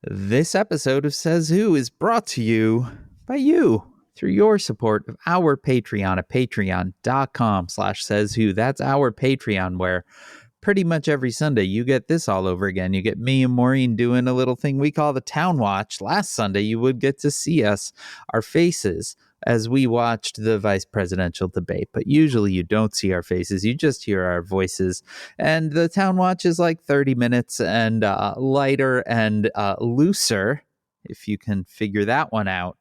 This episode of Says Who is brought to you by you through your support of our Patreon at patreon.com/sayswho. That's our Patreon, where pretty much every Sunday you get this all over again. You get me and Maureen doing a little thing we call the Town Watch. Last Sunday, you would get to see us, our faces, as we watched the vice presidential debate. But usually you don't see our faces. You just hear our voices. And the Town Watch is like 30 minutes and lighter and looser, if you can figure that one out.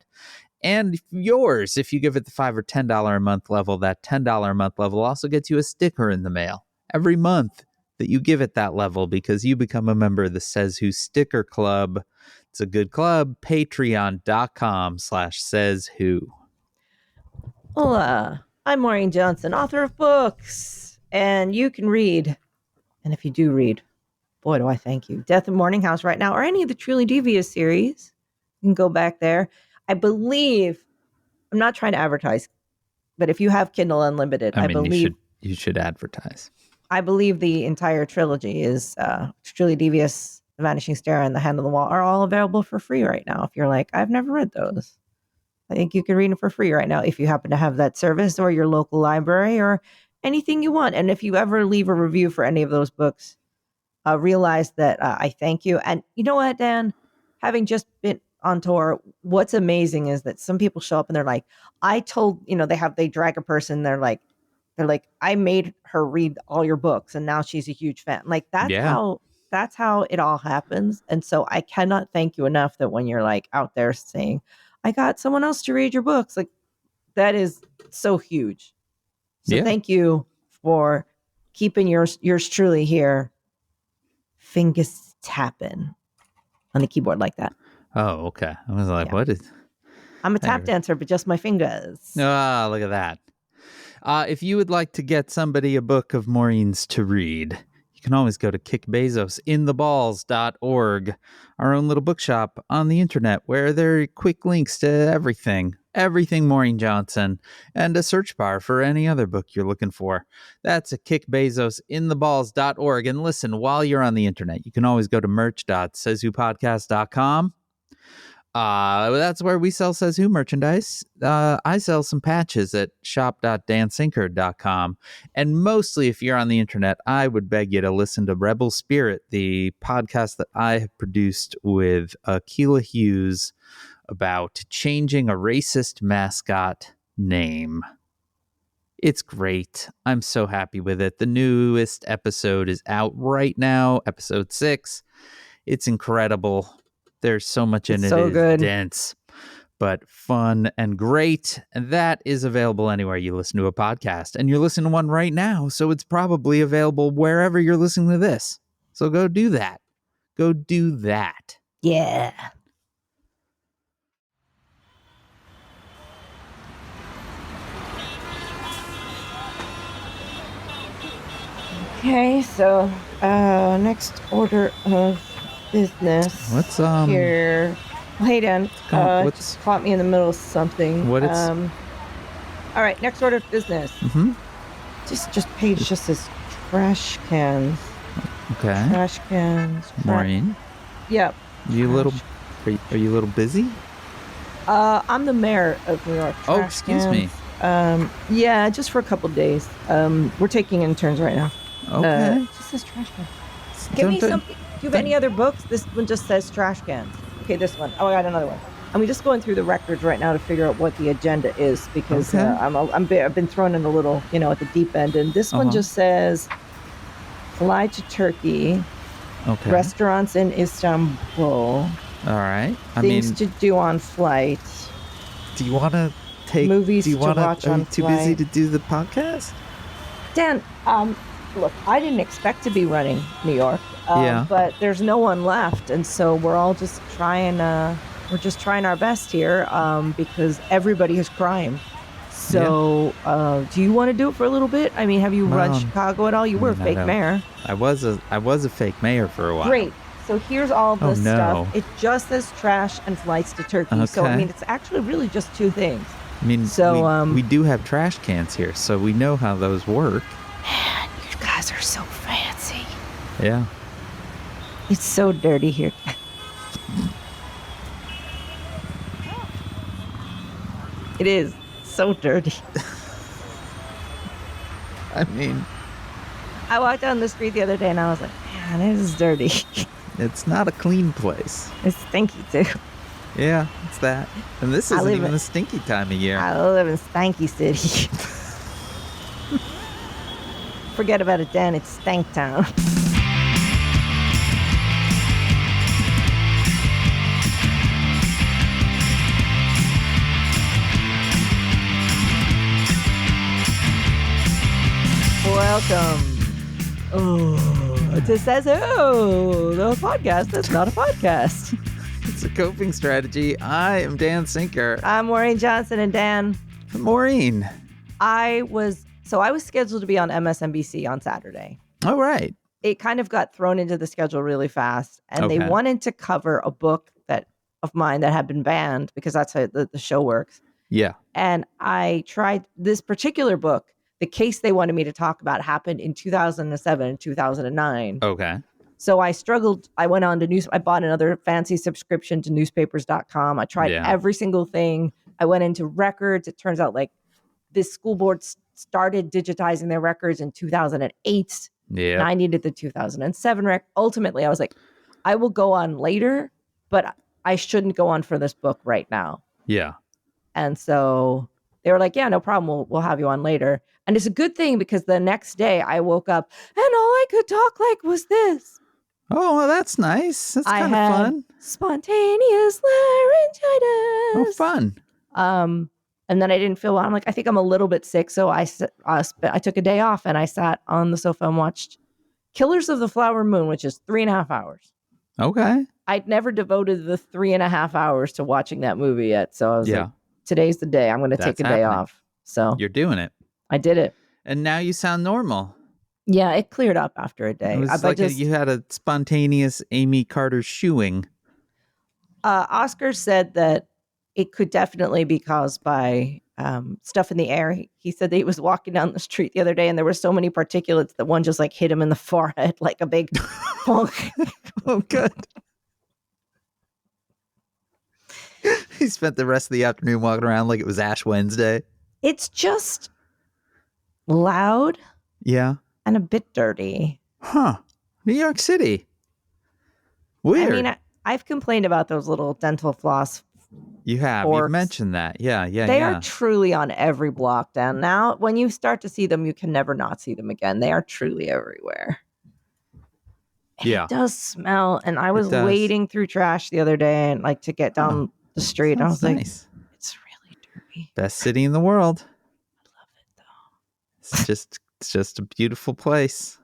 And yours, if you give it the $5 or $10 a month level, that $10 a month level also gets you a sticker in the mail every month that you give it that level, because you become a member of the Says Who Sticker Club. It's a good club. Patreon.com/sayswho. Hola, I'm Maureen Johnson, author of books, and you can read, and if you do read, boy, do I thank you, Death and Mourning House right now, or any of the Truly Devious series. You can go back there. I believe, I'm not trying to advertise, but if you have Kindle Unlimited, I believe you should advertise. I believe the entire trilogy is Truly Devious, The Vanishing Star, and The Hand on the Wall are all available for free right now. If you're like, I've never read those, I think you can read them for free right now if you happen to have that service or your local library or anything you want. And if you ever leave a review for any of those books, realize that I thank you. And you know what, Dan? Having just been on tour, what's amazing is that some people show up and they're like, I told, they drag a person, they're like, I made her read all your books and now she's a huge fan. Like that's how it all happens. And so I cannot thank you enough that when you're like out there saying, I got someone else to read your books, like that is so huge. So thank you for keeping yours truly here, fingers tapping on the keyboard like that. Oh, okay. I was like, what is... I'm a tap dancer, but just my fingers. Ah, look at that. If you would like to get somebody a book of Maureen's to read, you can always go to kickbezosintheballs.org, our own little bookshop on the internet, where there are quick links to everything Maureen Johnson, and a search bar for any other book you're looking for. That's at kickbezosintheballs.org. And listen, while you're on the internet, you can always go to merch.sayswhopodcast.com. That's where we sell Says Who merchandise. I sell some patches at shop.dansinker.com. And mostly, if you're on the internet, I would beg you to listen to Rebel Spirit, the podcast that I have produced with Keela Hughes about changing a racist mascot name. It's great. I'm so happy with it. The newest episode is out right now, episode 6. It's incredible. There's so much in it. So good. It's dense, but fun and great. And that is available anywhere you listen to a podcast. And you're listening to one right now, so it's probably available wherever you're listening to this. So go do that. Go do that. Yeah. Okay, so next order of business. What's here? Well, hey Dan, just caught me in the middle of something. What it's all right, next order of business. Mm-hmm. Just page just says trash cans. Okay. Trash cans. Maureen. Yep. Are you a little busy? I'm the mayor of New York. Oh, excuse me. Yeah, just for a couple of days. We're taking interns right now. Okay. It just says trash cans. Give me something. Do you have any other books? This one just says trash cans. Okay, this one. Oh, I got another one. And we're just going through the records right now to figure out what the agenda is, because I've been thrown in a little, at the deep end. And this one just says fly to Turkey. Okay. Restaurants in Istanbul. All right. Things to do on flight. Do you want to take movies to watch on too flight? Busy to do the podcast? Dan, look, I didn't expect to be running New York. Yeah. But there's no one left, and so we're all just trying. We're just trying our best here, because everybody has crime. So, do you want to do it for a little bit? I mean, have you run Chicago at all? You were a fake mayor. I was a fake mayor for a while. Great. So here's all this stuff. It just says trash and flights to Turkey. Okay. So I mean, it's actually really just two things. I mean, so we do have trash cans here, so we know how those work. Man, you guys are so fancy. Yeah. It's so dirty here. It is so dirty. I mean, I walked down the street the other day and I was like, man, this is dirty. it's not a clean place. It's stinky too. Yeah, it's that. And this isn't even the stinky time of year. I live in Stanky City. Forget about it, Dan. It's Stanktown. Welcome. To Says Who, the podcast that's not a podcast. It's a coping strategy. I am Dan Sinker. I'm Maureen Johnson, and Dan. Maureen. I was scheduled to be on MSNBC on Saturday. All right. It kind of got thrown into the schedule really fast, and they wanted to cover a book of mine that had been banned because that's how the show works. Yeah. And I tried this particular book. The case they wanted me to talk about happened in 2007 and 2009. Okay. So I struggled. I went on to I bought another fancy subscription to newspapers.com. I tried every single thing. I went into records. It turns out like this school board started digitizing their records in 2008. Yeah. 90 to the 2007 record. Ultimately, I was like, I will go on later, but I shouldn't go on for this book right now. Yeah. And so they were like, yeah, no problem. We'll have you on later. And it's a good thing because the next day I woke up and all I could talk like was this. Oh, well, that's nice. That's kind of fun. Spontaneous laryngitis. Oh, fun. And then I didn't feel well. I'm like, I think I'm a little bit sick. So I took a day off and I sat on the sofa and watched Killers of the Flower Moon, which is 3.5 hours. Okay. I'd never devoted the 3.5 hours to watching that movie yet. So I was like, today's the day. I'm going to take a day off. So you're doing it. I did it. And now you sound normal. Yeah, it cleared up after a day. It was like you had a spontaneous Amy Carter shoeing. Oscar said that it could definitely be caused by stuff in the air. He said that he was walking down the street the other day and there were so many particulates that one just like hit him in the forehead like a big bonk. Oh, good. He spent the rest of the afternoon walking around like it was Ash Wednesday. It's just loud. Yeah. And a bit dirty. Huh. New York City. Weird. I mean, I've complained about those little dental floss. You have. Forks. You've mentioned that. Yeah. They are truly on every block down. Now, when you start to see them, you can never not see them again. They are truly everywhere. Yeah. It does smell. And I was wading through trash the other day and like to get down the street. I was nice. Like, it's really dirty. Best city in the world. I love it though. It's just a beautiful place.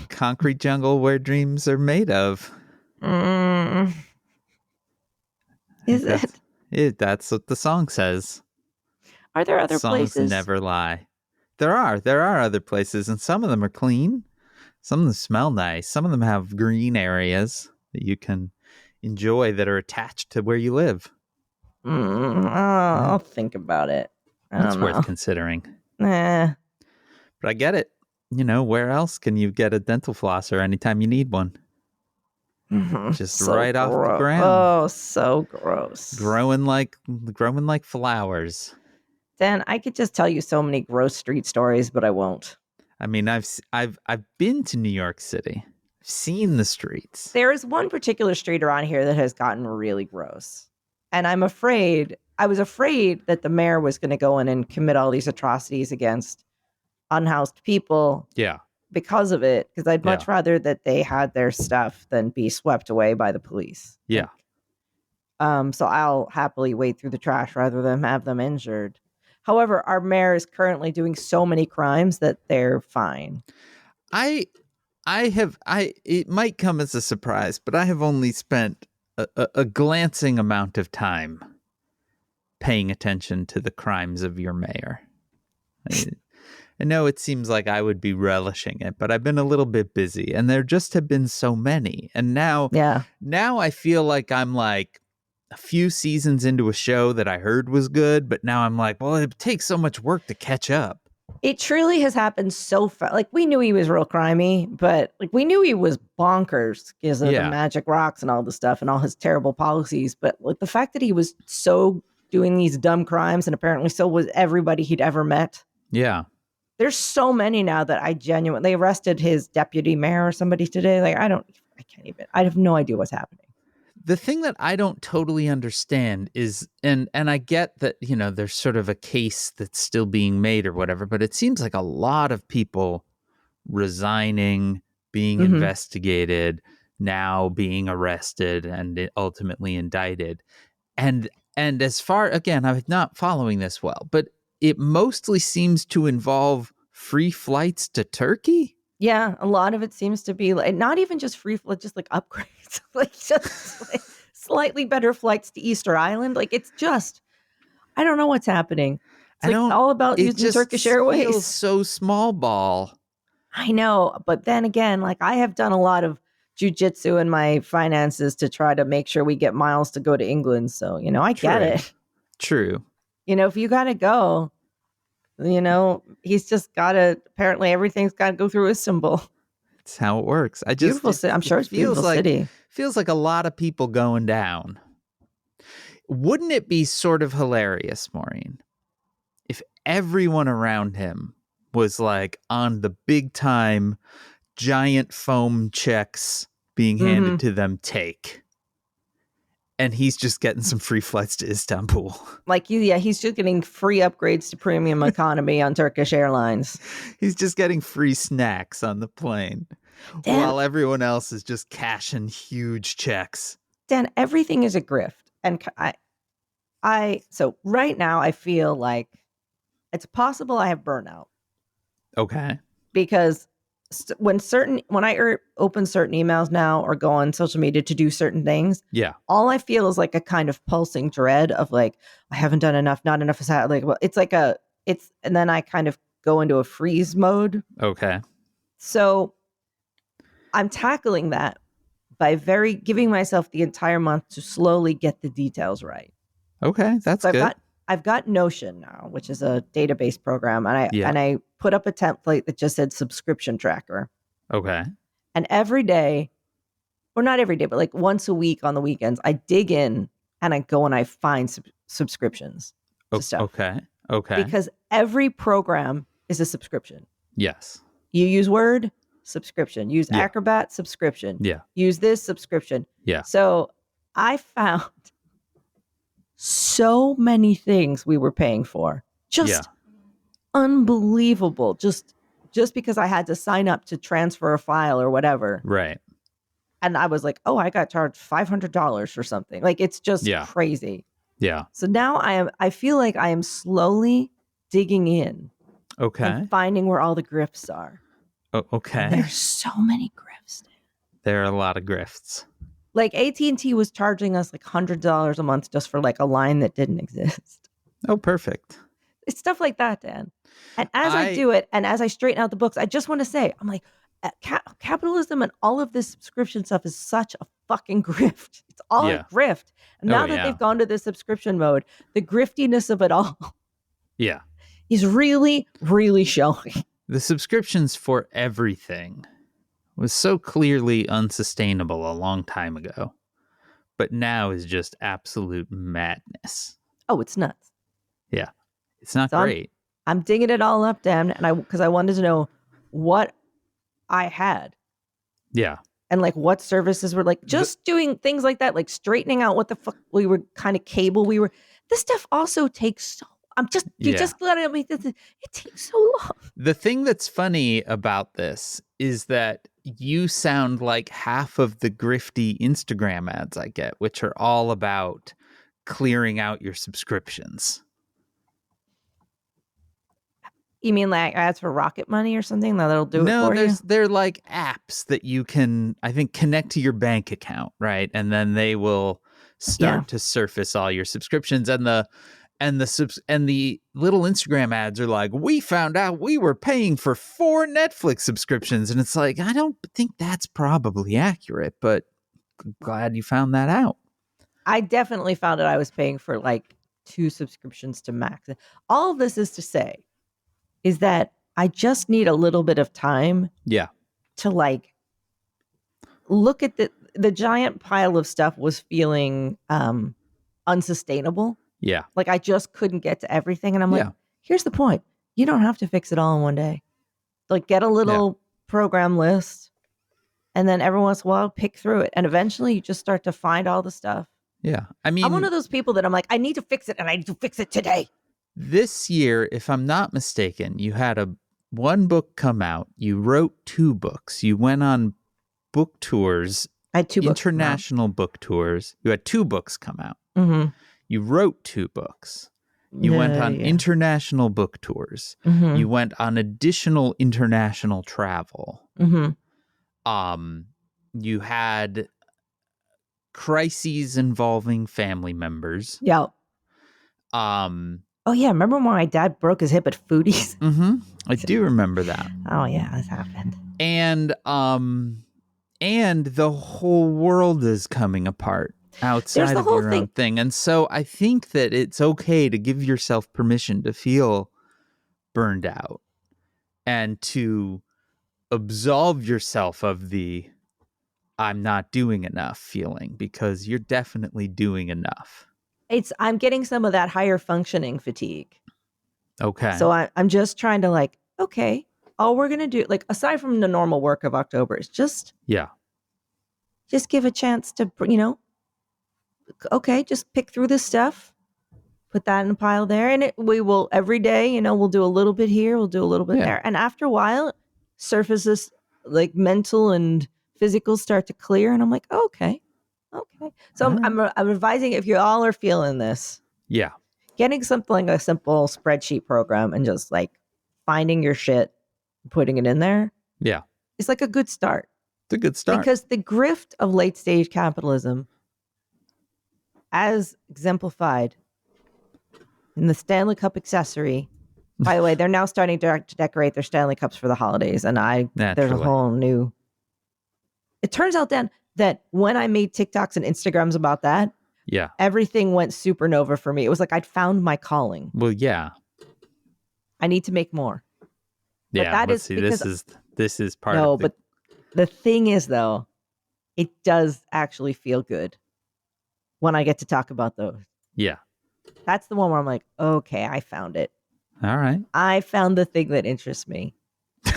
Concrete jungle where dreams are made of. Is it? That's what the song says. Are there other places? Songs never lie. There are other places, and some of them are clean. Some of them smell nice. Some of them have green areas that you can enjoy that are attached to where you live. I'll think about it. That's worth considering. Nah. But I get it. You know, where else can you get a dental flosser anytime you need one? Just so right off the ground. Oh, so gross. Growing like flowers. Dan, I could just tell you so many gross street stories, but I won't. I mean, I've been to New York City. I've seen the streets. There is one particular street around here that has gotten really gross. And I was afraid that the mayor was going to go in and commit all these atrocities against unhoused people. Yeah. Because of it, because I'd much rather that they had their stuff than be swept away by the police. Yeah. So I'll happily wade through the trash rather than have them injured. However, our mayor is currently doing so many crimes that they're fine. It might come as a surprise, but I have only spent a glancing amount of time paying attention to the crimes of your mayor. I know it seems like I would be relishing it, but I've been a little bit busy and there just have been so many. And now I feel like I'm like a few seasons into a show that I heard was good, but now I'm like, well, it takes so much work to catch up. It truly has happened so fast. Like, we knew he was real crimey, but like we knew he was bonkers because of the Yeah. magic rocks and all the stuff and all his terrible policies. But like the fact that he was so doing these dumb crimes, and apparently so was everybody he'd ever met. Yeah. There's so many now that I genuinely, they arrested his deputy mayor or somebody today. Like, I have no idea what's happening. The thing that I don't totally understand is, and I get that, there's sort of a case that's still being made or whatever, but it seems like a lot of people resigning, being investigated, now being arrested and ultimately indicted. And as far, again, I'm not following this well, but it mostly seems to involve free flights to Turkey. Yeah, a lot of it seems to be like not even just free flights, just like upgrades, like just like slightly better flights to Easter Island. Like it's just, I don't know what's happening. It's like all about using Turkish Airways. Feels so small ball. I know, but then again, like I have done a lot of jujitsu in my finances to try to make sure we get miles to go to England. So I get it. True. If you got to go. He's just got to, apparently everything's got to go through a symbol. That's how it works. I'm sure it's beautiful city. Feels like a lot of people going down. Wouldn't it be sort of hilarious, Maureen, if everyone around him was like on the big time giant foam checks being handed to them take? And he's just getting some free flights to Istanbul. He's just getting free upgrades to premium economy on Turkish Airlines. He's just getting free snacks on the plane. Dan, while everyone else is just cashing huge checks. Dan, everything is a grift. And so right now I feel like it's possible I have burnout. Okay. Because when I open certain emails now or go on social media to do certain things, all I feel is like a kind of pulsing dread of like, I haven't done enough, not enough is like, well, it's like and then I kind of go into a freeze mode. Okay. So I'm tackling that by giving myself the entire month to slowly get the details right. Okay, that's good. I've got Notion now, which is a database program, and I put up a template that just said subscription tracker. Okay. And every day, or not every day, but like once a week on the weekends, I dig in and I go and I find subscriptions to stuff. Okay. Because every program is a subscription. Yes. You use Word, subscription. Use Acrobat, subscription. Yeah. Use this, subscription. Yeah. So I found so many things we were paying for. Just unbelievable. Just because I had to sign up to transfer a file or whatever. Right. And I was like, oh, I got charged $500 for something. Like, it's just crazy. Yeah. So now I feel like I am slowly digging in. Okay. And finding where all the grifts are. Okay. And there's so many grifts. There are a lot of grifts. Like AT&T was charging us like $100 a month just for like a line that didn't exist. Oh, perfect. It's stuff like that, Dan. And as I do it, and as I straighten out the books, I just want to say, I'm like, capitalism and all of this subscription stuff is such a fucking grift. It's all a grift. And now that they've gone to this subscription mode, the griftiness of it all is really, really showing. The subscriptions for everything was so clearly unsustainable a long time ago, but now is just absolute madness. Oh, it's nuts. Yeah. It's not great. I'm digging it all up, Dan, because I wanted to know what I had. Yeah. And like what services were like just doing things like that, like straightening out what the fuck we were kind of cable we were. This stuff also takes so you just let it takes so long. The thing that's funny about this is that you sound like half of the grifty Instagram ads I get, which are all about clearing out your subscriptions. You mean like ads for Rocket Money or something that'll do it for you? No, they're like apps that you can, I think, connect to your bank account, right? And then they will start to surface all your subscriptions, and the little Instagram ads are like, we found out we were paying for 4 Netflix subscriptions, and it's like, I don't think that's probably accurate, but glad you found that out. I definitely found out I was paying for like 2 subscriptions to Max. All of this is to say, is that I just need a little bit of time Yeah. to like look at the giant pile of stuff was feeling unsustainable. Yeah. Like I just couldn't get to everything. And I'm like, Yeah. here's the point. You don't have to fix it all in one day. Like get a little program list and then every once in a while pick through it. And eventually you just start to find all the stuff. Yeah. I I'm one mean, of those people that I'm like, I need to fix it and I need to fix it today. this year, if I'm not mistaken, you had one book come out. You wrote 2 books. You went on book tours, I had 2 books. international book tours. You had 2 books come out. Mm-hmm. You wrote 2 books. You went on international book tours. Mm-hmm. You went on additional international travel. Mm-hmm. You had crises involving family members. Yeah. Oh yeah, remember when my dad broke his hip at Foodies? Mm-hmm. I do remember that. Oh yeah, this happened. And the whole world is coming apart outside of your own thing. And so I think that it's okay to give yourself permission to feel burned out and to absolve yourself of the I'm not doing enough feeling, because you're definitely doing enough. I'm getting some of that higher functioning fatigue. Okay. So I'm just trying to like, okay, all we're going to do, like aside from the normal work of October, is just give a chance to, okay, just pick through this stuff, put that in a pile there. And we will every day, we'll do a little bit here, we'll do a little bit there. And after a while, surfaces like mental and physical start to clear. And I'm like, okay. So I'm advising if you all are feeling this. Yeah. Getting something like a simple spreadsheet program and just like finding your shit, putting it in there. Yeah. It's like a good start. It's a good start. Because the grift of late stage capitalism, as exemplified in the Stanley Cup accessory. By the way, they're now starting to decorate their Stanley Cups for the holidays. And there's a whole new. It turns out then that when I made TikToks and Instagrams about that, everything went supernova for me. It was like I'd found my calling. Well, yeah. I need to make more. Yeah, but that let's see. This is part of but the thing is, though, it does actually feel good when I get to talk about those. Yeah. That's the one where I'm like, okay, I found it. All right. I found the thing that interests me.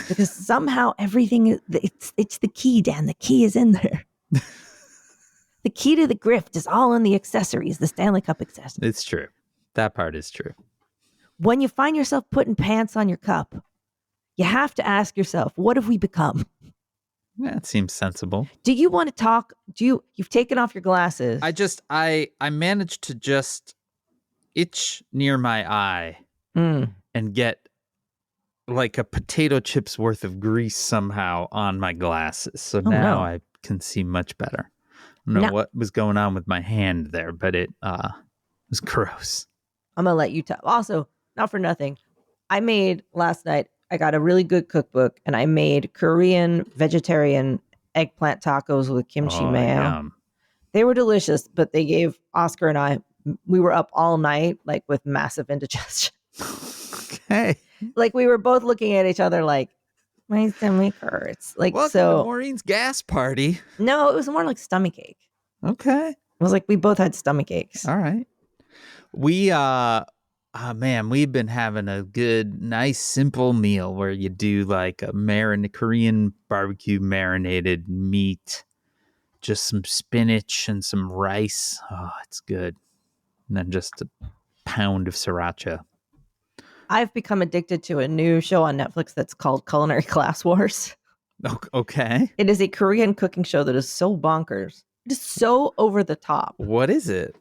Because somehow everything, it's the key, Dan. The key is in there. The key to the grift is all in the accessories, the Stanley Cup accessories. It's true. That part is true. When you find yourself putting pants on your cup, you have to ask yourself, what have we become? That seems sensible. Do you want to talk? You've taken off your glasses. I managed to just itch near my eye and get like a potato chip's worth of grease somehow on my glasses. So now I can see much better. I don't know what was going on with my hand there, but it was gross. I'm going to let you tell. Also, not for nothing, I made last night, I got a really good cookbook and I made Korean vegetarian eggplant tacos with kimchi mayo. Yum. They were delicious, but they gave Oscar and I, we were up all night, like with massive indigestion. Okay. Like we were both looking at each other like, my stomach hurts. Like, welcome to Maureen's gas party. No, it was more like stomach ache. Okay. It was like we both had stomach aches. All right. We man, we've been having a good, nice, simple meal where you do like a Korean barbecue marinated meat, just some spinach and some rice. Oh, it's good. And then just a pound of sriracha. I've become addicted to a new show on Netflix that's called Culinary Class Wars. Okay. It is a Korean cooking show that is so bonkers. It is so over the top. What is it?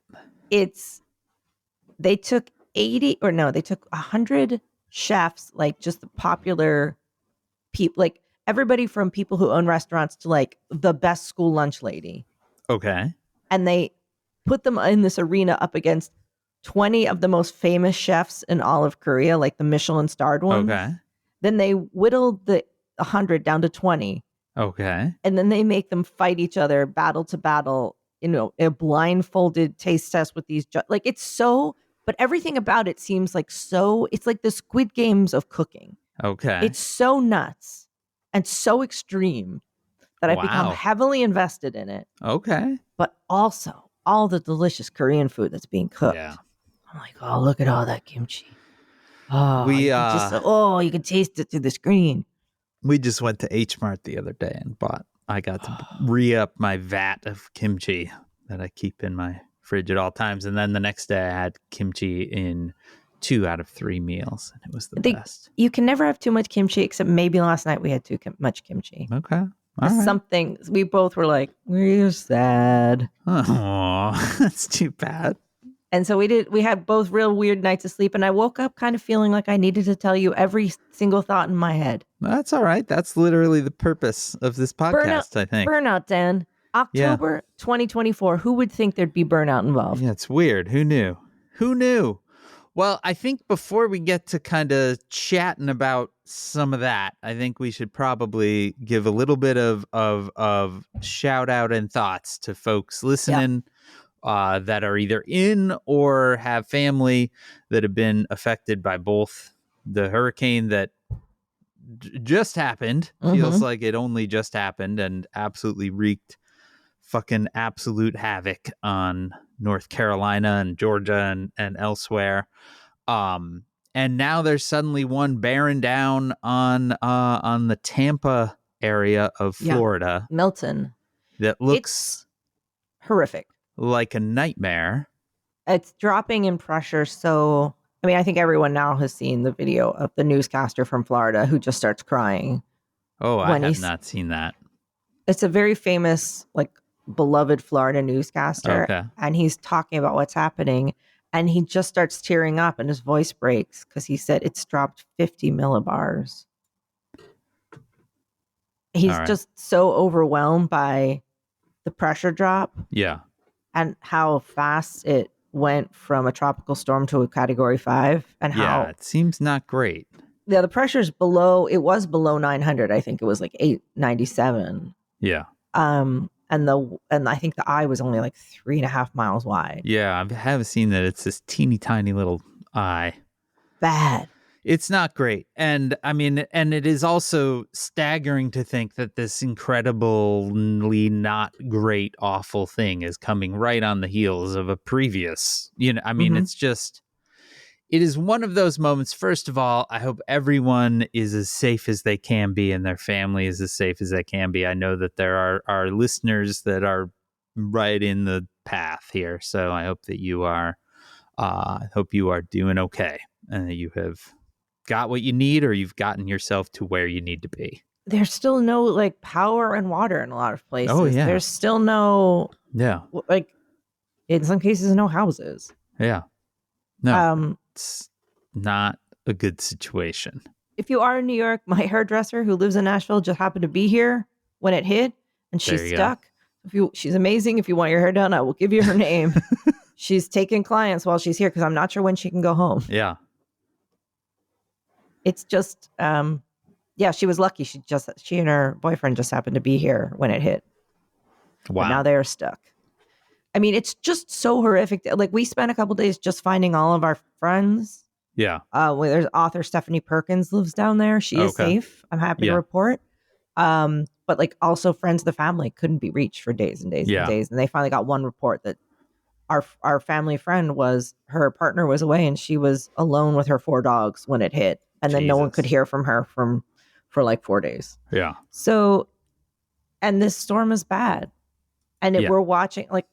They took 100 chefs, like just the popular people, like everybody from people who own restaurants to like the best school lunch lady. Okay. And they put them in this arena up against 20 of the most famous chefs in all of Korea, like the Michelin starred ones. Okay. Then they whittled the 100 down to 20. Okay. And then they make them fight each other, battle to battle, a blindfolded taste test with these. Like, it's so but everything about it seems like it's like the Squid Games of cooking. Okay. It's so nuts and so extreme that I've become Wow. heavily invested in it. Okay. But also all the delicious Korean food that's being cooked. Yeah. I'm like, oh, look at all that kimchi. Oh, We you can taste it through the screen. we just went to H Mart the other day and I got to re-up my vat of kimchi that I keep in my fridge at all times. And then the next day I had kimchi in 2 out of 3 meals. And it was the best. You can never have too much kimchi, except maybe last night we had too much kimchi. Okay. All right. Something, we both were like, we're sad. Oh, that's too bad. And so we had both real weird nights of sleep. And I woke up kind of feeling like I needed to tell you every single thought in my head. That's all right. That's literally the purpose of this podcast, I think. Burnout, Dan. October 2024. Who would think there'd be burnout involved? Yeah, it's weird. Who knew? Who knew? Well, I think before we get to kind of chatting about some of that, I think we should probably give a little bit of shout out and thoughts to folks listening that are either in or have family that have been affected by both the hurricane that just happened. Feels like it only just happened and absolutely wreaked fucking absolute havoc on North Carolina and Georgia and elsewhere. And now there's suddenly one bearing down on the Tampa area of Florida. Milton. That looks horrific. Like a nightmare. It's dropping in pressure. So, I mean, I think everyone now has seen the video of the newscaster from Florida who just starts crying. Oh, I have not seen that. It's a very famous, like, beloved Florida newscaster. Okay. And he's talking about what's happening. And he just starts tearing up and his voice breaks because he said it's dropped 50 millibars. He's just so overwhelmed by the pressure drop. Yeah. And how fast it went from a tropical storm to a category 5. And how it seems not great. Yeah, the pressure's below, it was below 900. I think it was like 897. Yeah. And I think the eye was only like 3.5 miles wide. Yeah, I haven't seen that. It's this teeny tiny little eye. Bad. It's not great. And I mean, and it is also staggering to think that this incredibly not great, awful thing is coming right on the heels of a previous, it's just, it is one of those moments. First of all, I hope everyone is as safe as they can be and their family is as safe as they can be. I know that there are listeners that are right in the path here. So I hope that you are doing okay and that you have got what you need or you've gotten yourself to where you need to be. There's still no like power and water in a lot of places. Oh, yeah. There's still no, like in some cases, no houses. Yeah. No, it's not a good situation. If you are in New York, my hairdresser who lives in Nashville just happened to be here when it hit and she's stuck. She's amazing. If you want your hair done, I will give you her name. She's taking clients while she's here because I'm not sure when she can go home. Yeah. It's just, she was lucky. She and her boyfriend just happened to be here when it hit. Wow. But now they're stuck. I mean, it's just so horrific. Like we spent a couple days just finding all of our friends. Yeah. There's author Stephanie Perkins lives down there. She is safe. I'm happy to report. But like also friends of the family couldn't be reached for days and days and days. And they finally got one report that our family friend her partner was away and she was alone with her 4 dogs when it hit. And then no one could hear from her for like 4 days. Yeah. So, and this storm is bad. And we're watching, like,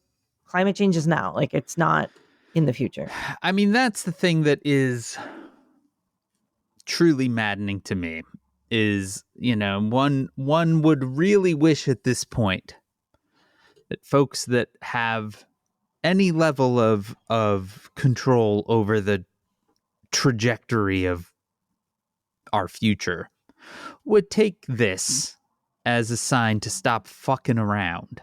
climate change is now. Like, it's not in the future. I mean, that's the thing that is truly maddening to me is, one would really wish at this point that folks that have any level of control over the trajectory of our future would take this as a sign to stop fucking around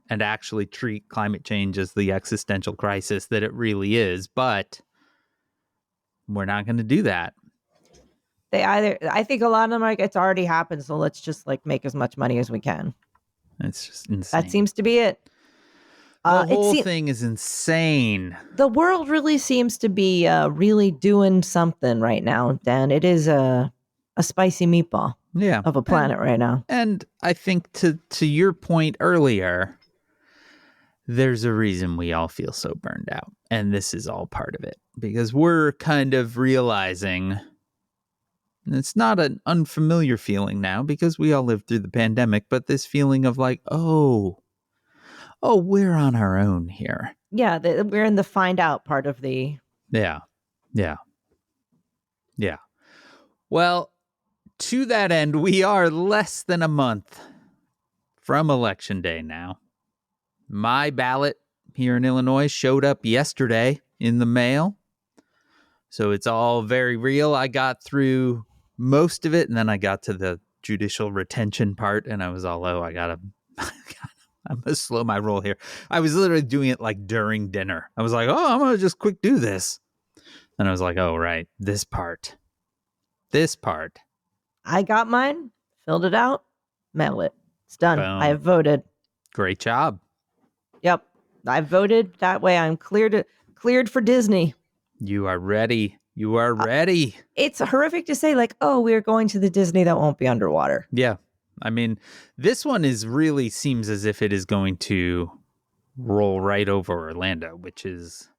and actually treat climate change as the existential crisis that it really is. But we're not going to do that. I think a lot of them are like, it's already happened, so let's just like make as much money as we can. It's just insane. That seems to be it. The It whole thing is insane. the world really seems to be really doing something right now, Dan. It is a spicy meatball of a planet right now. And I think to your point earlier, there's a reason we all feel so burned out. And this is all part of it. Because we're kind of realizing, and it's not an unfamiliar feeling now because we all lived through the pandemic, but this feeling of like, oh, we're on our own here. Yeah, we're in the find out part of the... Yeah. Well, to that end, we are less than a month from Election Day now. My ballot here in Illinois showed up yesterday in the mail. So it's all very real. I got through most of it, and then I got to the judicial retention part, and I was all, I'm going to slow my roll here. I was literally doing it like during dinner. I was like, I'm going to just quick do this. And I was like, oh, right, this part. I got mine, filled it out, mail it. It's done. Boom. I have voted. Great job. Yep. I voted. That way I'm cleared for Disney. You are ready. You are ready. It's horrific to say, like, oh, we're going to the Disney that won't be underwater. Yeah. I mean, this one really seems as if it is going to roll right over Orlando, which is...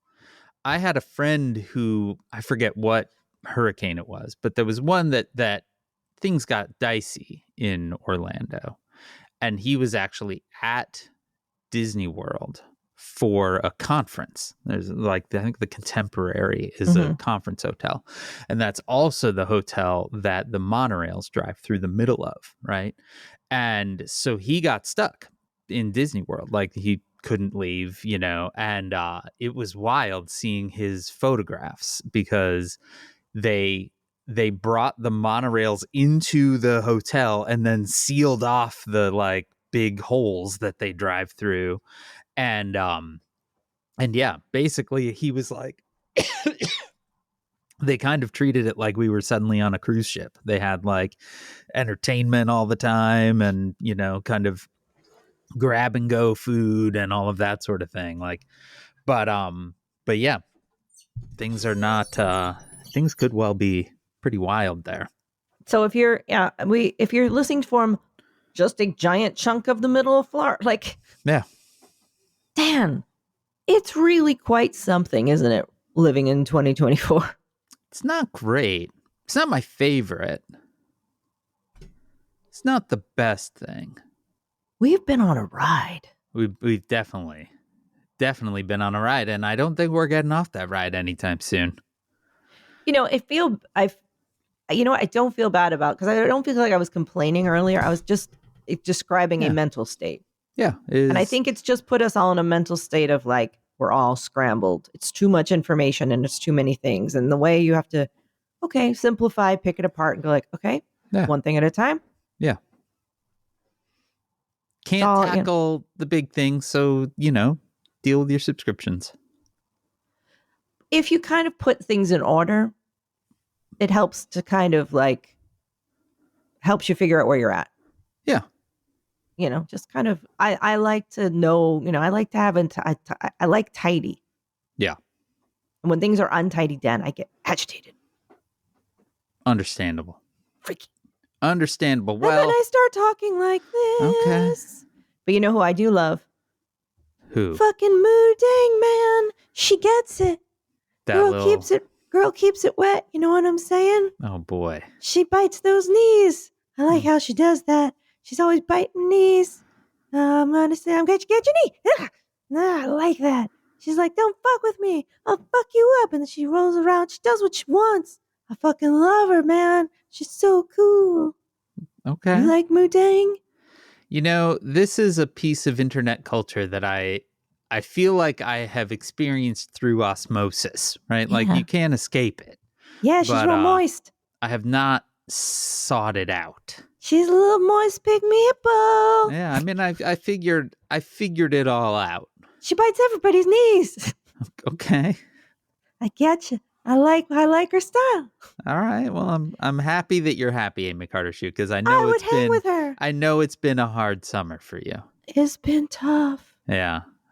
I had a friend who, I forget what hurricane it was, but there was one that things got dicey in Orlando. And he was actually at Disney World for a conference. There's I think the Contemporary is a conference hotel. And that's also the hotel that the monorails drive through the middle of, right? And so he got stuck in Disney World. Like he couldn't leave, and it was wild seeing his photographs because they brought the monorails into the hotel and then sealed off the like big holes that they drive through. And yeah, basically he was like, they kind of treated it like we were suddenly on a cruise ship. They had like entertainment all the time and, kind of grab and go food and all of that sort of thing. Like, but yeah, things are not, things could well be pretty wild there. So if you're listening from just a giant chunk of the middle of Florida, like, yeah, Dan, it's really quite something, isn't it? Living in 2024. It's not great. It's not my favorite. It's not the best thing. We've been on a ride. We've definitely been on a ride, and I don't think we're getting off that ride anytime soon. I don't feel bad about, because I don't feel like I was complaining earlier. I was just describing a mental state. Yeah. And I think it's just put us all in a mental state of like, we're all scrambled. It's too much information and it's too many things. And the way you have to, simplify, pick it apart and go like, one thing at a time. Yeah. Can't tackle the big things. So, deal with your subscriptions. If you kind of put things in order, it helps to kind of like, helps you figure out where you're at. Yeah. Just kind of, I like to know, I like to have, I like tidy. Yeah. And when things are untidy, Dan, I get agitated. Understandable. Freaky. Understandable. Well, and then I start talking like this. Okay. But you know who I do love? Who? Fucking Moo Dang, man. She gets it. Girl keeps it wet. You know what I'm saying? Oh boy. She bites those knees. I like how she does that. She's always biting knees. I'm gonna say, I'm gonna get your knee. I like that. She's like, don't fuck with me. I'll fuck you up. And then she rolls around. She does what she wants. I fucking love her, man. She's so cool. Okay. You like Moo Dang? This is a piece of internet culture that I feel like I have experienced through osmosis, right? Yeah. Like you can't escape it. Yeah, she's real moist. I have not sought it out. She's a little moist pygmy hippo. Yeah, I mean, I figured it all out. She bites everybody's knees. Okay. I get you. I like her style. All right. Well, I'm happy that you're happy, Amy Carter-Shoot, because I know hang with her. I know it's been a hard summer for you. It's been tough. Yeah.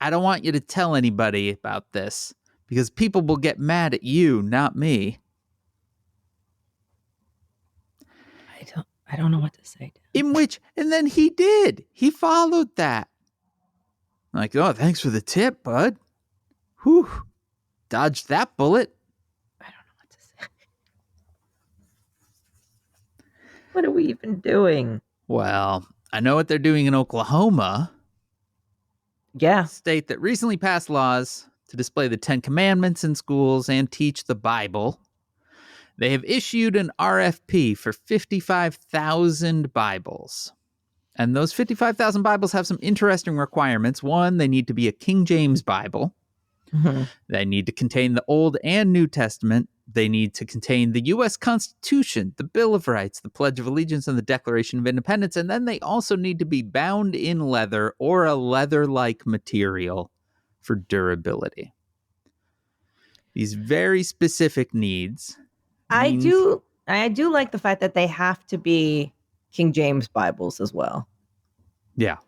I don't want you to tell anybody about this because people will get mad at you, not me. I don't know what to say. And then he did. He followed that. Like, oh, thanks for the tip, bud. Whew. Dodged that bullet. I don't know what to say. What are we even doing? Well, I know what they're doing in Oklahoma. Yeah. State that recently passed laws to display the 10 Commandments in schools and teach the Bible. They have issued an RFP for 55,000 Bibles. And those 55,000 Bibles have some interesting requirements. One, they need to be a King James Bible. Mm-hmm. They need to contain the Old and New Testament. They need to contain the U.S. Constitution, the Bill of Rights, the Pledge of Allegiance, and the Declaration of Independence. And then they also need to be bound in leather or a leather-like material for durability. These very specific needs. I do like the fact that they have to be King James Bibles as well. Yeah.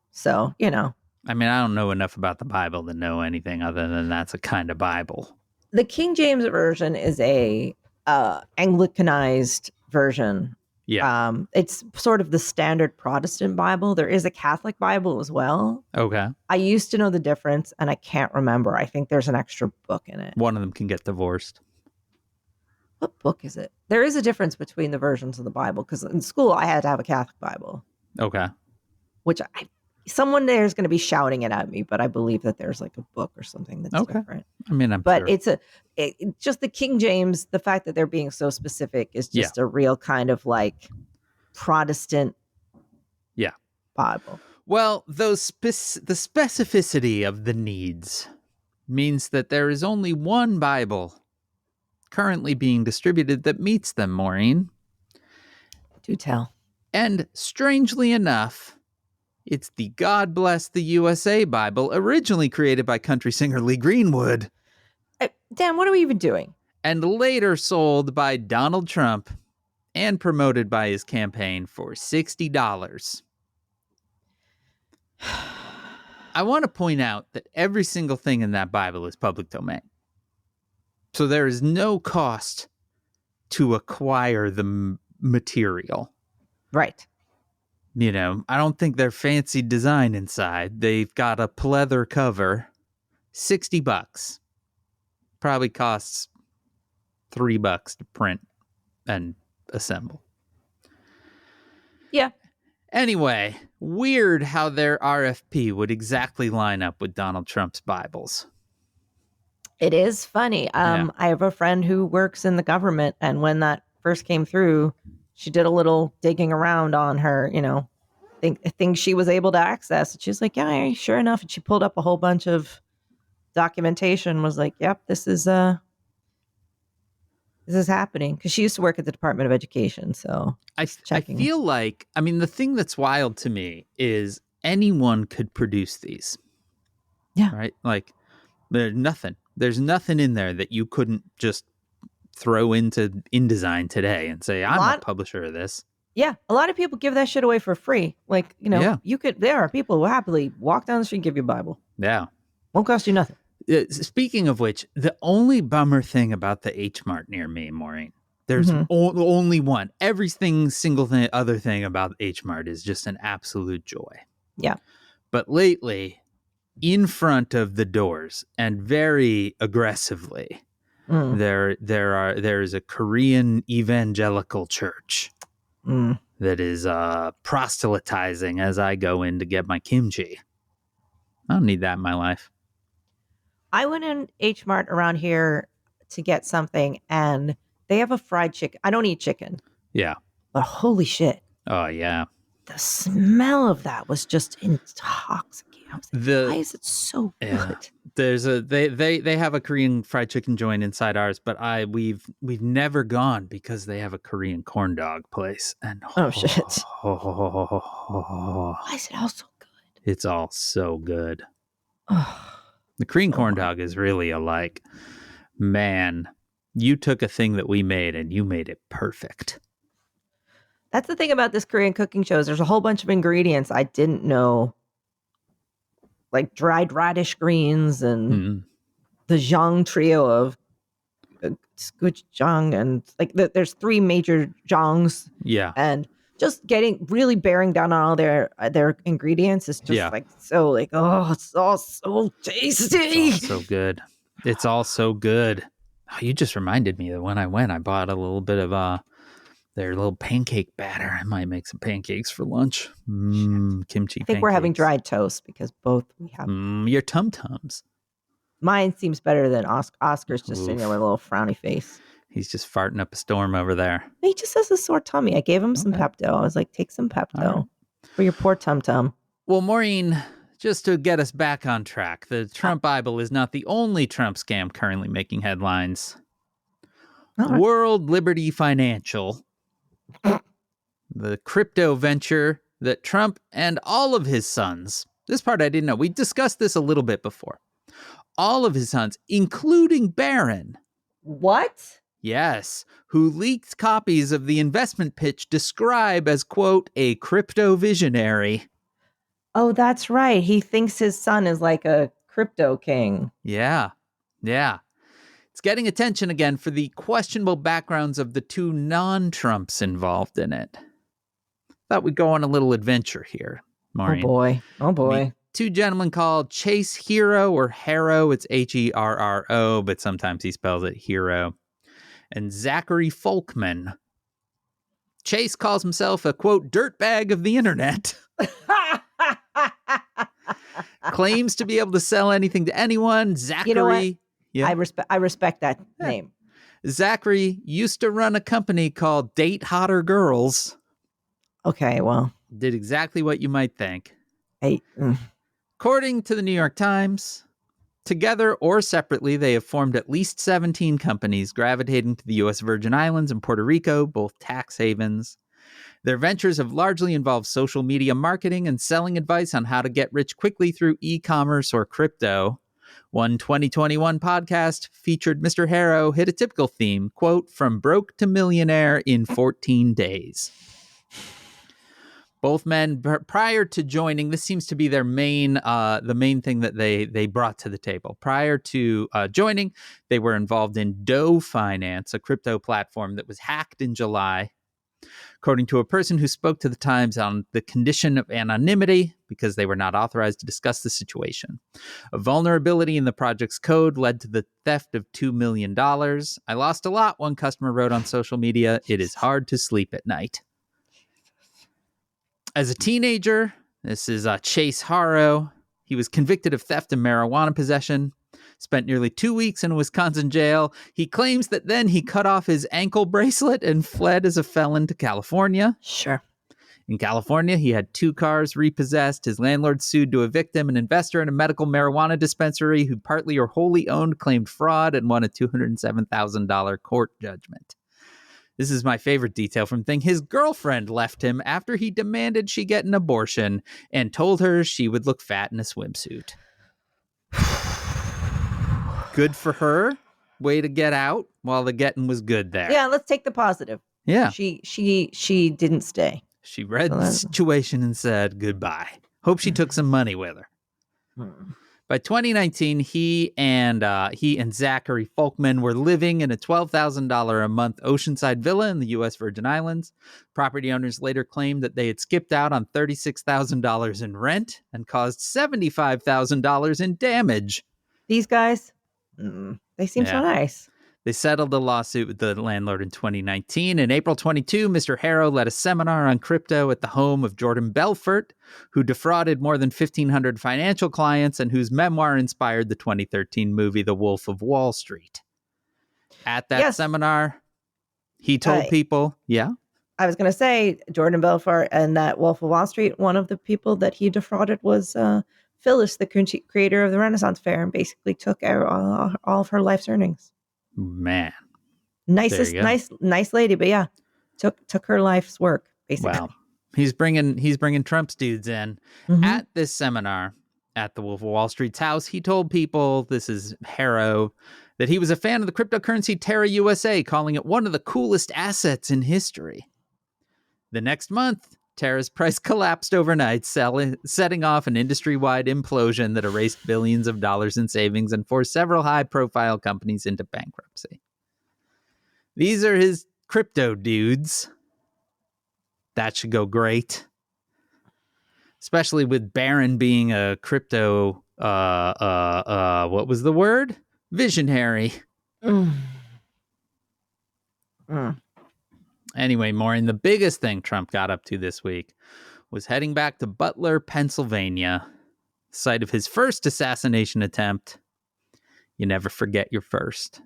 So, I mean, I don't know enough about the Bible to know anything other than that's a kind of Bible. The King James version is a Anglicanized version. Yeah. It's sort of the standard Protestant Bible. There is a Catholic Bible as well. Okay. I used to know the difference, and I can't remember. I think there's an extra book in it. One of them can get divorced. What book is it? There is a difference between the versions of the Bible, because in school I had to have a Catholic Bible. Okay. Which someone there is going to be shouting it at me, but I believe that there's like a book or something that's different. I mean, but sure. It's just the King James. The fact that they're being so specific is just a real kind of like Protestant Bible. Well, the specificity of the needs means that there is only one Bible currently being distributed that meets them, Maureen. Do tell. And strangely enough, it's the God Bless the USA Bible, originally created by country singer Lee Greenwood. Dan, what are we even doing? And later sold by Donald Trump and promoted by his campaign for $60. I want to point out that every single thing in that Bible is public domain. So there is no cost to acquire the material. Right. I don't think they're fancy design inside. They've got a pleather cover, $60. Probably costs $3 to print and assemble. Yeah. Anyway, weird how their RFP would exactly line up with Donald Trump's Bibles. It is funny. I have a friend who works in the government, and when that first came through, she did a little digging around on her, things she was able to access. And she's like, yeah, sure enough. And she pulled up a whole bunch of documentation, was like, yep, this is happening. Because she used to work at the Department of Education. So I feel like, the thing that's wild to me is anyone could produce these. Yeah. Right? Like, there's nothing in there that you couldn't just throw into InDesign today and say, I'm a publisher of this. Yeah. A lot of people give that shit away for free. Like, there are people who happily walk down the street and give you a Bible. Yeah. Won't cost you nothing. Speaking of which, the only bummer thing about the H Mart near me, Maureen, there's only one. Everything, other thing about H Mart is just an absolute joy. Yeah. But lately, in front of the doors and very aggressively, there is a Korean evangelical church that is proselytizing as I go in to get my kimchi. I don't need that in my life. I went in H Mart around here to get something, and they have a fried chicken. I don't eat chicken. Yeah. But holy shit. Oh, yeah. The smell of that was just intoxicating. I was like, why is it so good? There's they have a Korean fried chicken joint inside ours, but we've never gone because they have a Korean corn dog place. And shit. Why is it all so good? It's all so good. The Korean corn dog is really man, you took a thing that we made and you made it perfect. That's the thing about this Korean cooking show is there's a whole bunch of ingredients I didn't know like dried radish greens and Mm, the Zhang trio of Zhang and like there's three major Zhangs, yeah. and just getting really bearing down on all their ingredients is just Yeah. like so like it's all so tasty. It's all so good. It's all so good. Oh, you just reminded me that when I went, I bought a little bit of their little pancake batter. I might make some pancakes for lunch. Kimchi I think we're having pancakes. dried toast because both we have. Your tum-tums. Mine seems better than Oscar's just sitting there Oof. with a little frowny face. He's just farting up a storm over there. He just has a sore tummy. I gave him some Okay. Pepto. I was like, take some All Pepto right. for your poor tum-tum. Well, Maureen, just to get us back on track, the Trump Bible is not the only Trump scam currently making headlines. Right. World Liberty Financial, the crypto venture that Trump and all of his sons, this part I didn't know, we discussed this a little bit before. All of his sons, including Barron, What? yes, who leaked copies of the investment pitch describe as, quote, a crypto visionary. Oh, that's right. He thinks his son is like a crypto king. Yeah. It's getting attention again for the questionable backgrounds of the two non-Trumps involved in it. Thought we'd go on a little adventure here, Maureen. Oh boy. Two gentlemen called Chase Hero or Harrow. It's Herro, but sometimes he spells it Hero. And Zachary Folkman. Chase calls himself a, quote, dirtbag of the internet. Claims to be able to sell anything to anyone. Zachary. You know what? Yeah. I respect that name. Zachary used to run a company called Date Hotter Girls. Okay, well. Did exactly what you might think. I, According to the New York Times, together or separately, they have formed at least 17 companies gravitating to the U.S. Virgin Islands and Puerto Rico, both tax havens. Their ventures have largely involved social media marketing and selling advice on how to get rich quickly through e-commerce or crypto. One 2021 podcast featured Mr. Harrow hit a typical theme, quote, from broke to millionaire in 14 days. Both men, prior to joining, this seems to be their the main thing that they brought to the table. Prior to joining, they were involved in Doe Finance, a crypto platform that was hacked in July. According to a person who spoke to the Times on the condition of anonymity, because they were not authorized to discuss the situation. A vulnerability in the project's code led to the theft of $2 million. I lost a lot, one customer wrote on social media. It is hard to sleep at night. As a teenager, this is Chase Harrow. He was convicted of theft and marijuana possession, spent nearly 2 weeks in a Wisconsin jail. He claims that then he cut off his ankle bracelet and fled as a felon to California. sure. In California, he had 2 cars repossessed. His landlord sued to evict him. An investor in a medical marijuana dispensary who partly or wholly owned claimed fraud and won a $207,000 court judgment. This is my favorite detail from thing. His girlfriend left him after he demanded she get an abortion and told her she would look fat in a swimsuit. Good for her. Way to get out while the getting was good there. Yeah, let's take the positive. Yeah. She didn't stay. She read the situation and said goodbye. Hope she took some money with her. By 2019, he and Zachary Folkman were living in a $12,000 a month oceanside villa in the U.S. Virgin Islands. Property owners later claimed that they had skipped out on $36,000 in rent and caused $75,000 in damage. These guys, they seem so nice. They settled the lawsuit with the landlord in 2019. In April 22, Mr. Harrow led a seminar on crypto at the home of Jordan Belfort, who defrauded more than 1,500 financial clients and whose memoir inspired the 2013 movie The Wolf of Wall Street. At that seminar, he told people, I was going to say Jordan Belfort and that Wolf of Wall Street, one of the people that he defrauded was Phyllis, the creator of the Renaissance Fair, and basically took all of her life's earnings. Man, nice lady, but yeah, took her life's work basically. Wow, he's bringing Trump's dudes in. At this seminar at the Wolf of Wall Street's house. He told people, this is Harrow, that he was a fan of the cryptocurrency Terra USA, calling it one of the coolest assets in history. The next month, Terra's price collapsed overnight, setting off an industry-wide implosion that erased billions of dollars in savings and forced several high-profile companies into bankruptcy. These are his crypto dudes. That should go great. Especially with Barron being a crypto, what was the word? Visionary. Anyway, Maureen, the biggest thing Trump got up to this week was heading back to Butler, Pennsylvania, site of his first assassination attempt. You never forget your first.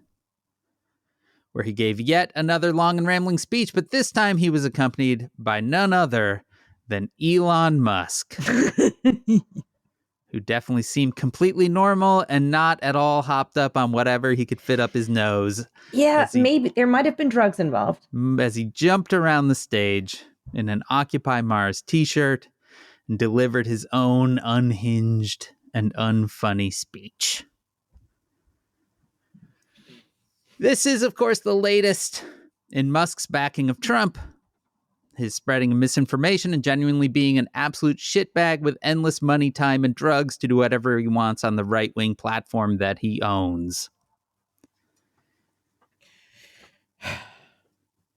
Where he gave yet another long and rambling speech, but this time he was accompanied by none other than Elon Musk, who definitely seemed completely normal and not at all hopped up on whatever he could fit up his nose. Yeah, maybe there might have been drugs involved. As he jumped around the stage in an Occupy Mars t-shirt and delivered his own unhinged and unfunny speech. This is, of course, the latest in Musk's backing of Trump. His spreading of misinformation and genuinely being an absolute shitbag with endless money, time, and drugs to do whatever he wants on the right-wing platform that he owns.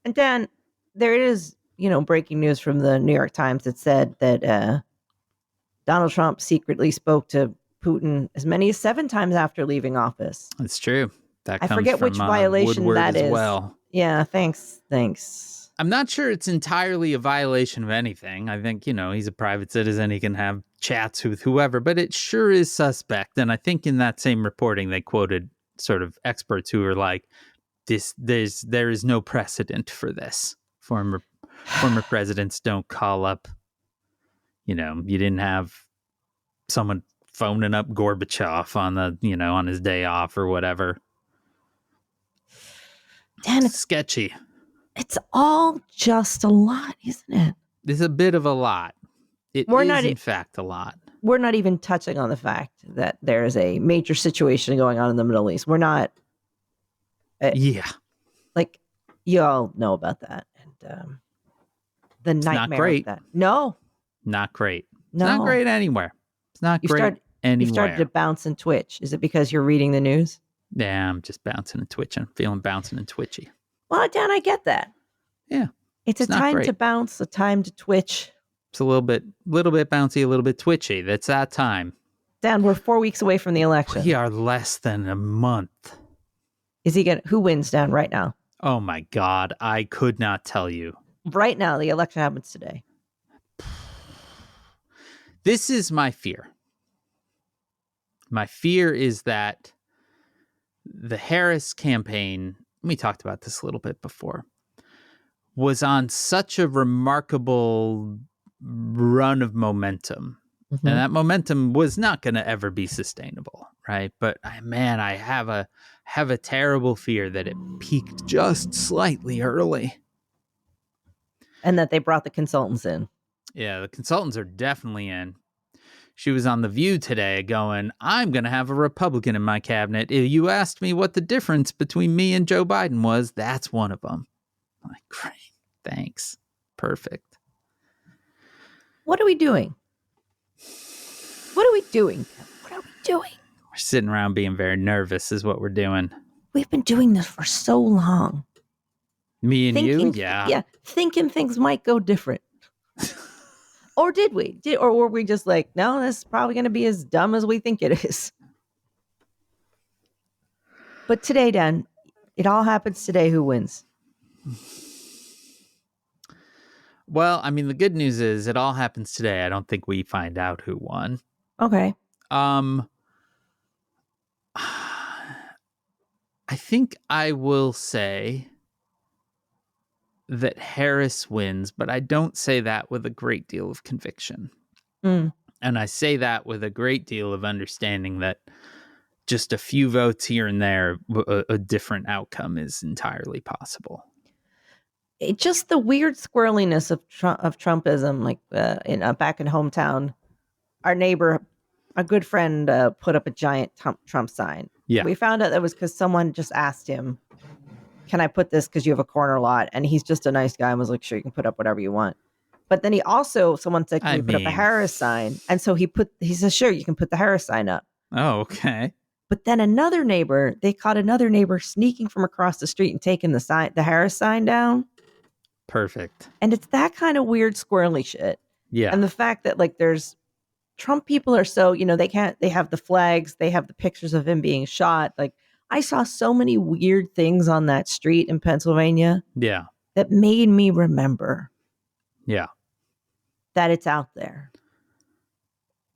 And Dan, there is, breaking news from the New York Times that said that Donald Trump secretly spoke to Putin as many as 7 times after leaving office. That's true. That comes I forget from, which violation Woodward that as is. Well. Yeah, thanks. I'm not sure it's entirely a violation of anything. I think, he's a private citizen. He can have chats with whoever, but it sure is suspect. And I think in that same reporting, they quoted sort of experts who were like, there is no precedent for this. Former presidents don't call up, you didn't have someone phoning up Gorbachev on on his day off or whatever. Dan, it's sketchy. It's all just a lot, isn't it? It's a bit of a lot. In fact, a lot. We're not even touching on the fact that there is a major situation going on in the Middle East. We're not. Yeah. Like, you all know about that. And the nightmare not great. of that. No. Not great. No. It's not great anywhere. It's not great anywhere. You started to bounce and twitch. Is it because you're reading the news? Yeah, I'm just bouncing and twitching. Feeling bouncing and twitchy. Well, Dan, I get that. Yeah. It's a time to bounce, a time to twitch. It's a little bit bouncy, a little bit twitchy. That's that time. Dan, we're 4 weeks away from the election. We are less than a month. Who wins, Dan, right now? Oh my God, I could not tell you. Right now, the election happens today. This is my fear. My fear is that the Harris campaign, we talked about this a little bit before, was on such a remarkable run of momentum. Mm-hmm. And that momentum was not going to ever be sustainable, right? But man, I have a terrible fear that it peaked just slightly early. And that they brought the consultants in. Yeah, the consultants are definitely in. She was on The View today going, I'm going to have a Republican in my cabinet. If you asked me what the difference between me and Joe Biden was, that's one of them. I'm like, great, thanks. Perfect. What are we doing? What are we doing? What are we doing? We're sitting around being very nervous is what we're doing. We've been doing this for so long. Me and you? Yeah. Yeah, thinking things might go different. Or did we? Or were we just like, no, this is probably going to be as dumb as we think it is? But today, Dan, it all happens today. Who wins? Well, I mean, the good news is it all happens today. I don't think we find out who won. Okay. I think I will say that Harris wins, but I don't say that with a great deal of conviction. And I say that with a great deal of understanding that just a few votes here and there, a different outcome is entirely possible. It's just the weird squirreliness of Trumpism, like back in hometown, our neighbor, a good friend, put up a giant Trump sign. Yeah. We found out that was because someone just asked him, can I put this because you have a corner lot? And he's just a nice guy and was like, sure, you can put up whatever you want. But then someone said, can I we put up a mean- Harris sign? And so he says, sure, you can put the Harris sign up. Oh, okay. But then they caught another neighbor sneaking from across the street and taking the Harris sign down. Perfect. And it's that kind of weird squirrely shit. Yeah. And the fact that like there's Trump people are so, they have the flags, they have the pictures of him being shot. Like I saw so many weird things on that street in Pennsylvania. Yeah. That made me remember. Yeah. That it's out there.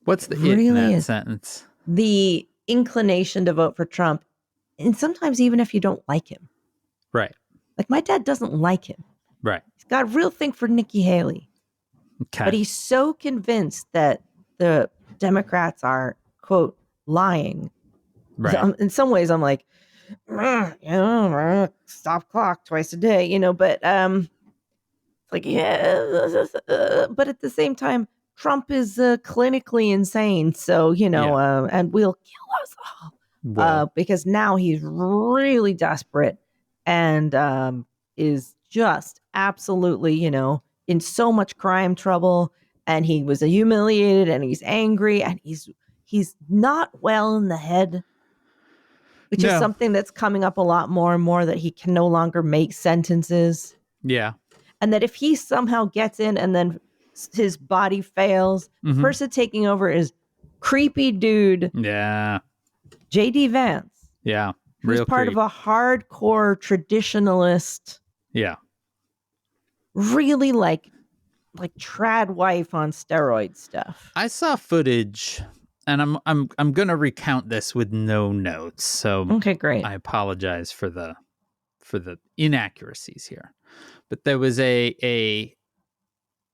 What's the it in that sentence? The inclination to vote for Trump. And sometimes even if you don't like him. Right. Like my dad doesn't like him. Right. He's got a real thing for Nikki Haley. Okay. But he's so convinced that the Democrats are, quote, lying. Right. So in some ways, I'm like, stop clock twice a day, but it's like, yeah. But at the same time, Trump is clinically insane. So, and we'll kill us all. Because now he's really desperate and is just absolutely, in so much crime trouble. And he was humiliated and he's angry and he's not well in the head, which is something that's coming up a lot more and more, that he can no longer make sentences. Yeah. And that if he somehow gets in and then his body fails, the person taking over is creepy dude. Yeah. J.D. Vance. Yeah. Who's part of a hardcore traditionalist. Yeah. Really like trad wife on steroid stuff. I saw footage, and I'm gonna recount this with no notes. So okay, great. I apologize for the inaccuracies here, but there was a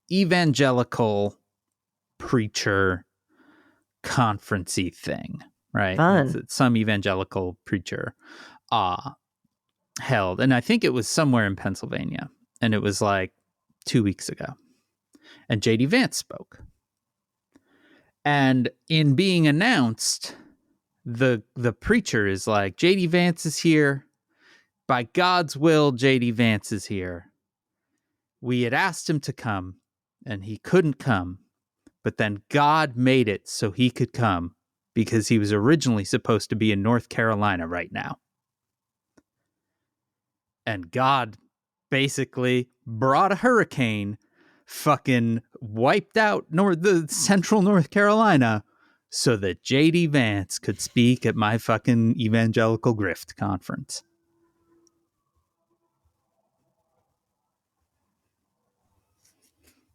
evangelical preacher conferencey thing, right? Fun. Some evangelical preacher held, and I think it was somewhere in Pennsylvania, and it was like 2 weeks ago. And J.D. Vance spoke. And in being announced, the preacher is like, J.D. Vance is here. By God's will, J.D. Vance is here. We had asked him to come, and he couldn't come. But then God made it so he could come because he was originally supposed to be in North Carolina right now. And God basically brought a hurricane, fucking wiped out the central North Carolina so that J.D. Vance could speak at my fucking evangelical grift conference.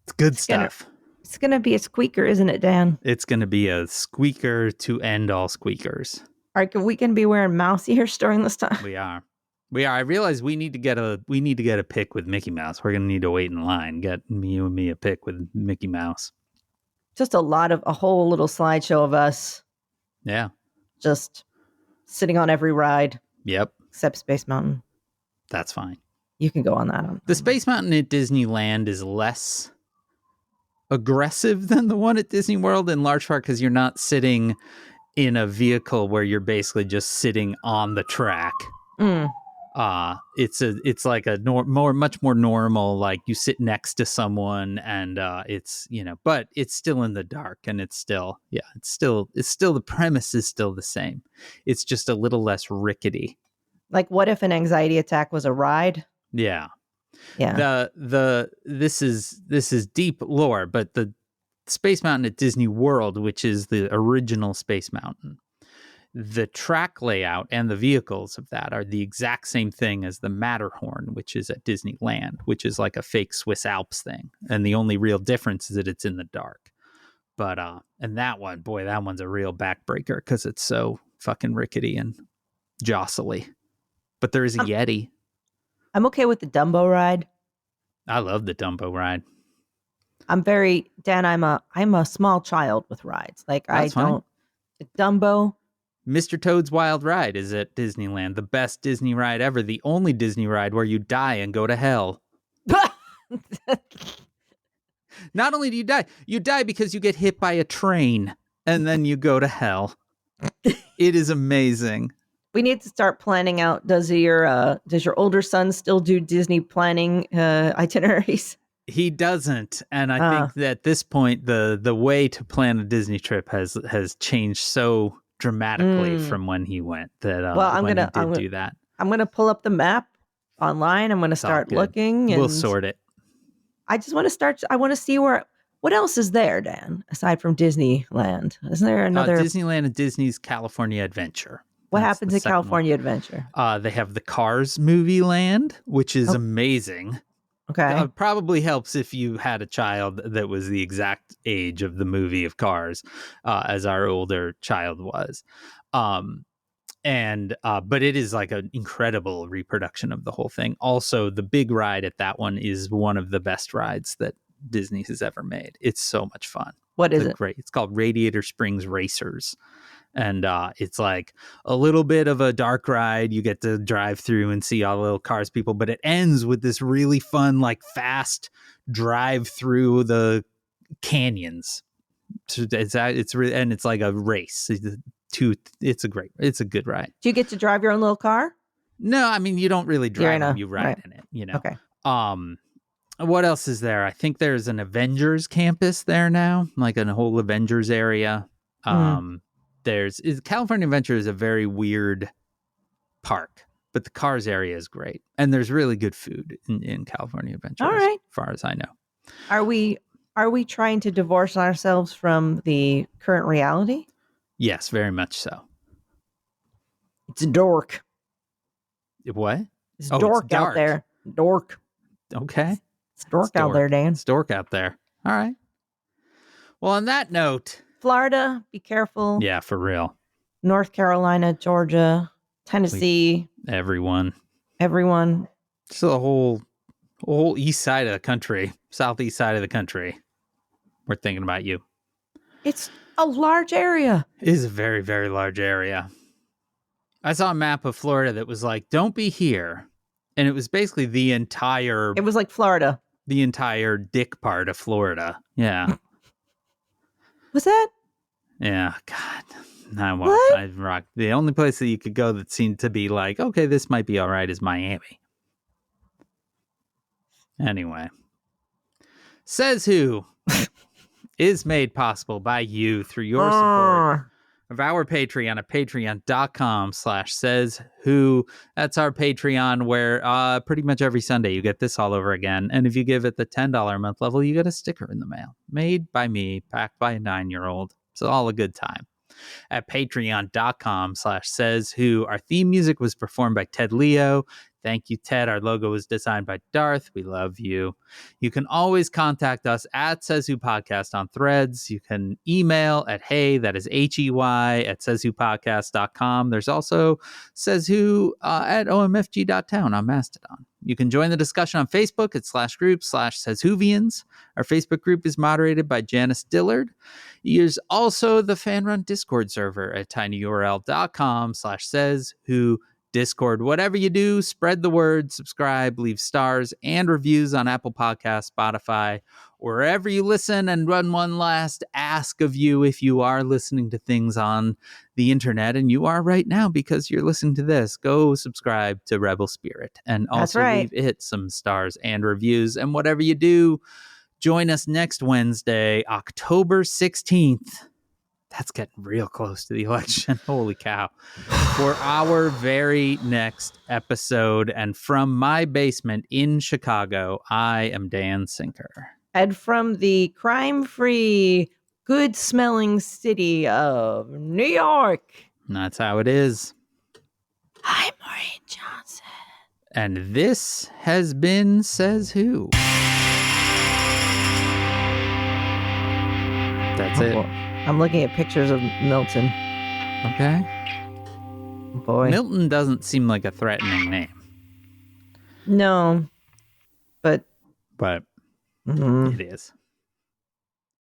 It's good stuff. It's going to be a squeaker, isn't it, Dan? It's going to be a squeaker to end all squeakers. All right, we can be wearing mouse ears during this time. We are. I realize we need to get a pic with Mickey Mouse. We're gonna need to wait in line. Get you and me a pic with Mickey Mouse. Just a whole little slideshow of us. Yeah. Just sitting on every ride. Yep. Except Space Mountain. That's fine. You can go on that. The Space Mountain at Disneyland is less aggressive than the one at Disney World, in large part because you're not sitting in a vehicle where you're basically just sitting on the track. It's like a much more normal, like you sit next to someone and it's, but it's still in the dark and it's still the premise is still the same. It's just a little less rickety. Like what if an anxiety attack was a ride? Yeah. Yeah. This is deep lore, but the Space Mountain at Disney World, which is the original Space Mountain, the track layout and the vehicles of that are the exact same thing as the Matterhorn, which is at Disneyland, which is like a fake Swiss Alps thing. And the only real difference is that it's in the dark. But, and that one's a real backbreaker because it's so fucking rickety and jostly. But there is a Yeti. I'm okay with the Dumbo ride. I love the Dumbo ride. I'm a small child with rides. Like That's fine. Dumbo. Mr. Toad's Wild Ride is at Disneyland, the best Disney ride ever, the only Disney ride where you die and go to hell. Not only do you die because you get hit by a train and then you go to hell. It is amazing. We need to start planning out. Does your older son still do Disney planning itineraries? He doesn't, and I think that at this point the way to plan a Disney trip has changed so dramatically from when he went that well, he did do that. I'm gonna pull up the map online. I'm gonna It's all start good. looking, and We'll sort it. I just want to start. I want to see what else is there, Dan, aside from Disneyland. Isn't there another Disneyland and Disney's California Adventure? What That's happens the at second California Adventure? They have the Cars movie land, which is amazing. Okay. Probably helps if you had a child that was the exact age of the movie of Cars, as our older child was. But it is like an incredible reproduction of the whole thing. Also, the big ride at that one is one of the best rides that Disney has ever made. It's so much fun. What is it? Great. It's called Radiator Springs Racers. And it's like a little bit of a dark ride. You get to drive through and see all the little Cars people, but it ends with this really fun, like fast drive through the canyons. So it's really, and it's like a race. It's a good ride. Do you get to drive your own little car? No, I mean, you don't really drive them, you ride in it, you know. Okay. What else is there? I think there's an Avengers campus there now, like a whole Avengers area. California Adventure is a very weird park, but the Cars area is great, and there's really good food in California Adventure. All right, as far as I know. Are we trying to divorce ourselves from the current reality? Yes, very much so. It's dork. What? It's dork out there. Dork. Okay. It's dork out there, Dan. It's dork out there. All right. Well, on that note, Florida, be careful. Yeah, for real. North Carolina, Georgia, Tennessee. Everyone. Just the whole east side of the country, southeast side of the country. We're thinking about you. It's a large area. It is a very, very large area. I saw a map of Florida that was like, don't be here. And it was basically it was like Florida. The entire dick part of Florida. Yeah. Was that? Yeah, God. I rock. The only place that you could go that seemed to be like, okay, this might be all right is Miami. Anyway. Says Who is made possible by you through your support of our Patreon at patreon.com/sayswho. That's our Patreon where pretty much every Sunday you get this all over again. And if you give it the $10 a month level, you get a sticker in the mail. Made by me, packed by a 9-year-old. It's all a good time. At patreon.com/sayswho. Our theme music was performed by Ted Leo. Thank you, Ted. Our logo was designed by Darth. We love you. You can always contact us at Says Who Podcast on Threads. You can email at hey, that is HEY, at sayswhopodcast.com. There's also Says Who at omfg.town on Mastodon. You can join the discussion on Facebook at /group/SaysWhovians. Our Facebook group is moderated by Janice Dillard. There's also the fan-run Discord server at tinyurl.com/sayswho Discord. Whatever you do, spread the word, subscribe, leave stars and reviews on Apple Podcasts, Spotify, wherever you listen. And run one last ask of you if you are listening to things on the internet, and you are right now because you're listening to this, go subscribe to Rebel Spirit and also leave it some stars and reviews. And whatever you do, join us next Wednesday, October 16th. That's getting real close to the election. Holy cow. For our very next episode. And from my basement in Chicago, I am Dan Sinker. And from the crime-free, good-smelling city of New York. And that's how it is. I'm Maureen Johnson. And this has been Says Who. That's it. I'm looking at pictures of Milton. Okay. Boy. Milton doesn't seem like a threatening name. No. But it is.